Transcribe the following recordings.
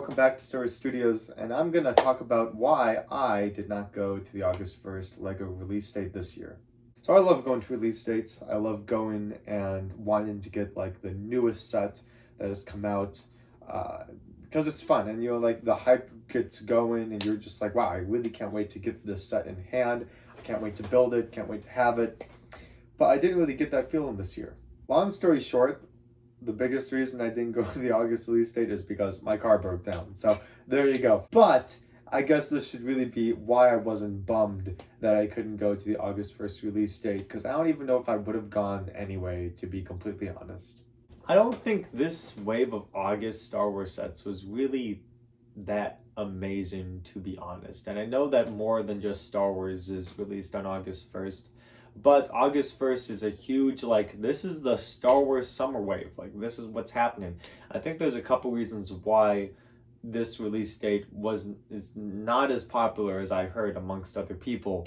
welcome back to Star Wars Studios, and I'm gonna talk about why I did not go to the August 1st LEGO release date this year. So I love going to release dates. I love going and wanting to get like the newest set that has come out, because it's fun, and like the hype gets going, and you're just like, wow, I really can't wait to get this set in hand. I can't wait to build it, can't wait to have it. But I didn't really get that feeling this year. Long story short, the biggest reason I didn't go to the August release date is because my car broke down. So there you go. But I guess this should really be why I wasn't bummed that I couldn't go to the August 1st release date, because I don't even know if I would have gone anyway, to be completely honest. I don't think this wave of August Star Wars sets was really that amazing, to be honest. And I know that more than just Star Wars is released on August 1st. But August 1st is a huge, this is the Star Wars summer wave. This is what's happening. I think there's a couple reasons why this release date is not as popular as I heard amongst other people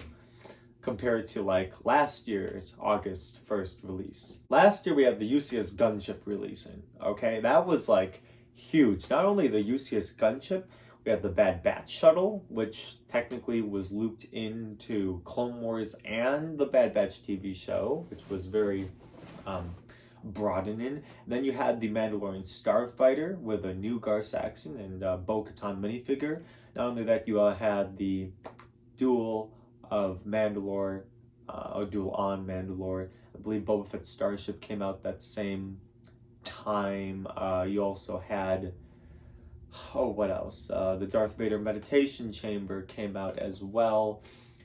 compared to last year's August 1st release. Last year we had the UCS gunship releasing. Okay, that was huge. Not only the UCS gunship, we had the Bad Batch shuttle, which technically was looped into Clone Wars and the Bad Batch TV show, which was very broadening. And then you had the Mandalorian Starfighter with a new Gar Saxon and Bo-Katan minifigure. Not only that, you had the Duel of Mandalore, or Duel on Mandalore. I believe Boba Fett's Starship came out that same time. You also had... what else? The Darth Vader Meditation Chamber came out as well.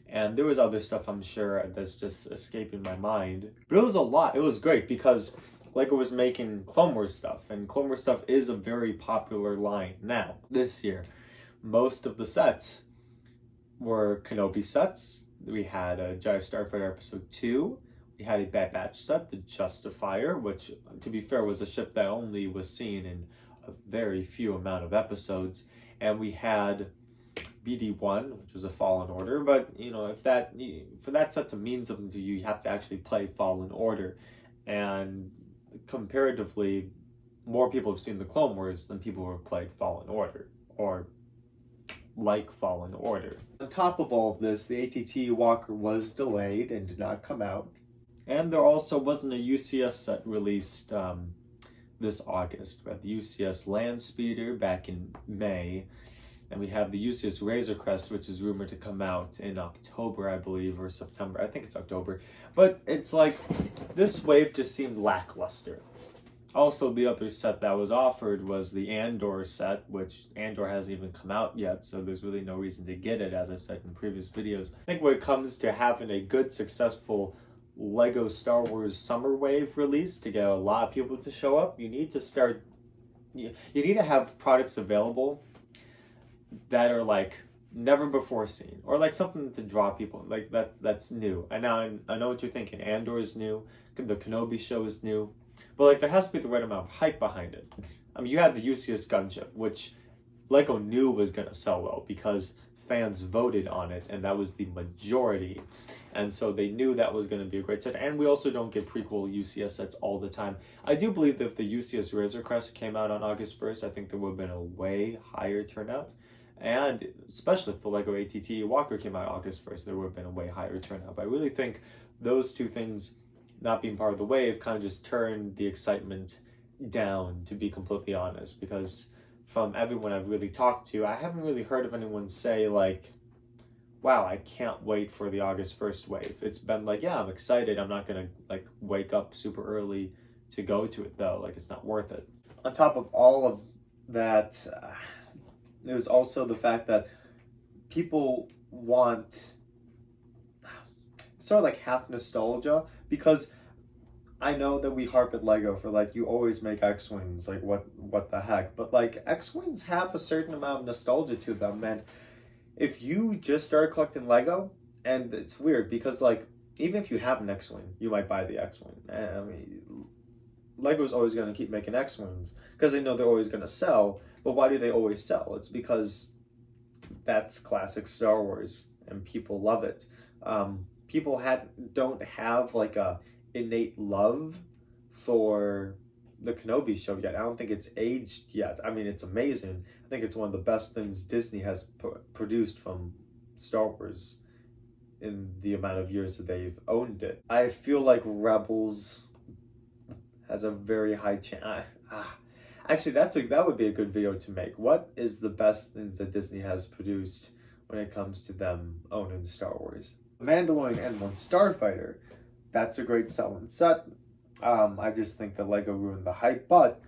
And there was other stuff, I'm sure, that's just escaping my mind. But it was a lot. It was great because LEGO was making Clone Wars stuff. And Clone Wars stuff is a very popular line now, this year. Most of the sets were Kenobi sets. We had a Jedi Starfighter Episode 2. We had a Bad Batch set, the Justifier, which, to be fair, was a ship that only was seen in a very few amount of episodes. And we had BD1, which was a Fallen Order, but if for that set to mean something to you, you have to actually play Fallen Order. And comparatively, more people have seen the Clone Wars than people who have played Fallen Order, or like Fallen Order. On top of all of this, the ATT Walker was delayed and did not come out. And there also wasn't a UCS set released this August. We had the UCS Landspeeder back in May, and we have the UCS Razor Crest, which is rumored to come out in October, I believe, or September. I think it's October. But it's this wave just seemed lackluster. Also, the other set that was offered was the Andor set, which Andor hasn't even come out yet, so there's really no reason to get it, as I've said in previous videos. I think when it comes to having a good, successful LEGO Star Wars Summer Wave release to get a lot of people to show up, you need to have products available that are never before seen, or something to draw people that's new. And now I know what you're thinking. Andor is new, the Kenobi show is new, but there has to be the right amount of hype behind it. I mean, you had the UCS gunship, which LEGO knew was going to sell well because fans voted on it, and that was the majority. And so they knew that was going to be a great set. And we also don't get prequel UCS sets all the time. I do believe that if the UCS Razor Crest came out on August 1st, I think there would have been a way higher turnout. And especially if the LEGO ATT Walker came out August 1st, there would have been a way higher turnout. But I really think those two things not being part of the wave kind of just turned the excitement down, to be completely honest. Because from everyone I've really talked to, I haven't really heard of anyone say wow, I can't wait for the August 1st wave. It's been yeah, I'm excited. I'm not going to wake up super early to go to it though. It's not worth it. On top of all of that, there's also the fact that people want sort of half nostalgia, because I know that we harp at LEGO for you always make X-Wings, what the heck, but X-Wings have a certain amount of nostalgia to them, and if you just start collecting LEGO, and it's weird because even if you have an X-Wing, you might buy the X-Wing. I mean, LEGO's always going to keep making X-Wings because they know they're always going to sell. But why do they always sell? It's because that's classic Star Wars and people love it. People don't have a innate love for the Kenobi show yet. I don't think it's aged yet. I mean, it's amazing. I think it's one of the best things Disney has produced from Star Wars in the amount of years that they've owned it. I feel like Rebels has a very high chance. Actually, that would be a good video to make. What is the best things that Disney has produced when it comes to them owning Star Wars? Mandalorian and one Starfighter. That's a great selling set. I just think that Lego ruined the hype, but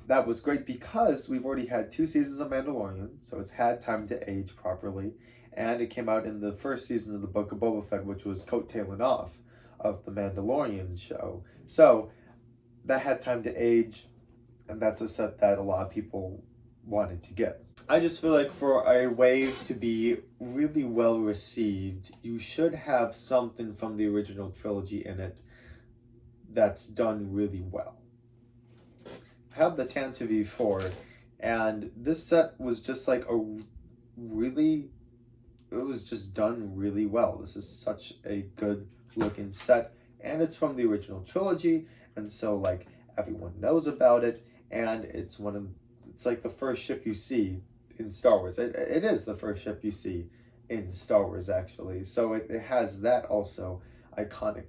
that was great because we've already had 2 seasons of Mandalorian, so it's had time to age properly, and it came out in the first season of the Book of Boba Fett, which was coattailing off of the Mandalorian show. So that had time to age, and that's a set that a lot of people wanted to get. I just feel like for a wave to be really well received, you should have something from the original trilogy in it that's done really well. I have the Tantive 4, and this set was just like it was just done really well. This is such a good looking set, and it's from the original trilogy, and so like everyone knows about it, and it's like the first ship you see in Star Wars. It is the first ship you see in Star Wars, actually. So it has that also iconic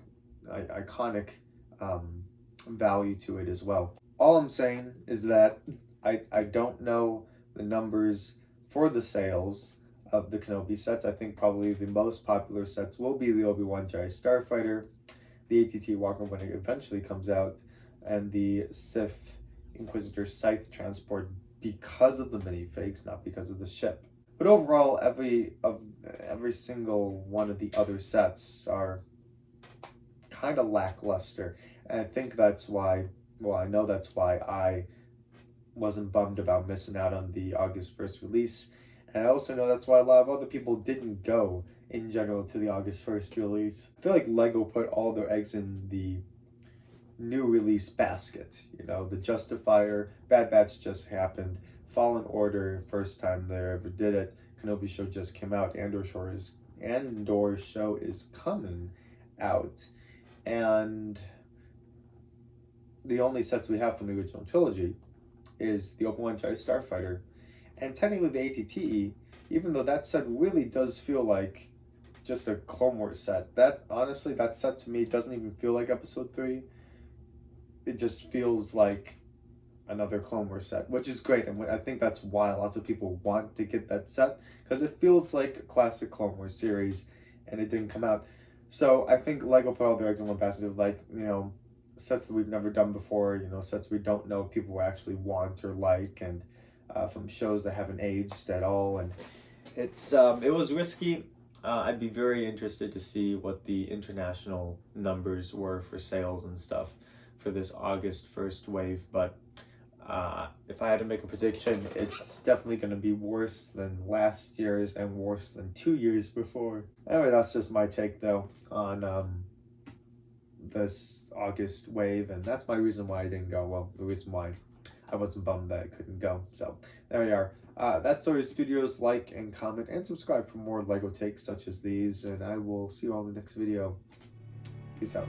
value to it as well. All I'm saying is that I don't know the numbers for the sales of the Kenobi sets. I think probably the most popular sets will be the Obi-Wan Jedi Starfighter, the AT-AT Walker when it eventually comes out, and the Sith Inquisitor Scythe Transport, because of the minifigs, not because of the ship. But overall, every single one of the other sets are kind of lackluster, and I think that's why. Well, I know that's why I wasn't bummed about missing out on the August 1st release, and I also know that's why a lot of other people didn't go in general to the August 1st release. I feel like Lego put all their eggs in the new release basket. You know, the Justifier, Bad Batch just happened, Fallen Order, first time they ever did it, Kenobi show just came out, Andor show is coming out, and the only sets we have from the original trilogy is the Obi-Wan Jedi Starfighter, and technically the AT-AT, even though that set really does feel like just a Clone Wars set. That set to me doesn't even feel like Episode 3. It just feels like another Clone Wars set, which is great, and I think that's why lots of people want to get that set, because it feels like a classic Clone Wars series, and it didn't come out. So I think Lego put all their eggs in one basket of, like, you know, sets that we've never done before, you know, sets we don't know if people will actually want or like, and from shows that haven't aged at all, and it was risky. I'd be very interested to see what the international numbers were for sales and stuff for this August 1st wave, but if I had to make a prediction, it's definitely going to be worse than last year's and worse than 2 years before. Anyway, that's just my take, though, on this August wave, and that's my reason why I didn't go. Well, the reason why I wasn't bummed that I couldn't go. So there we are. That's Sawyer Studios. Like and comment and subscribe for more Lego takes such as these, and I will see you all in the next video. Peace out.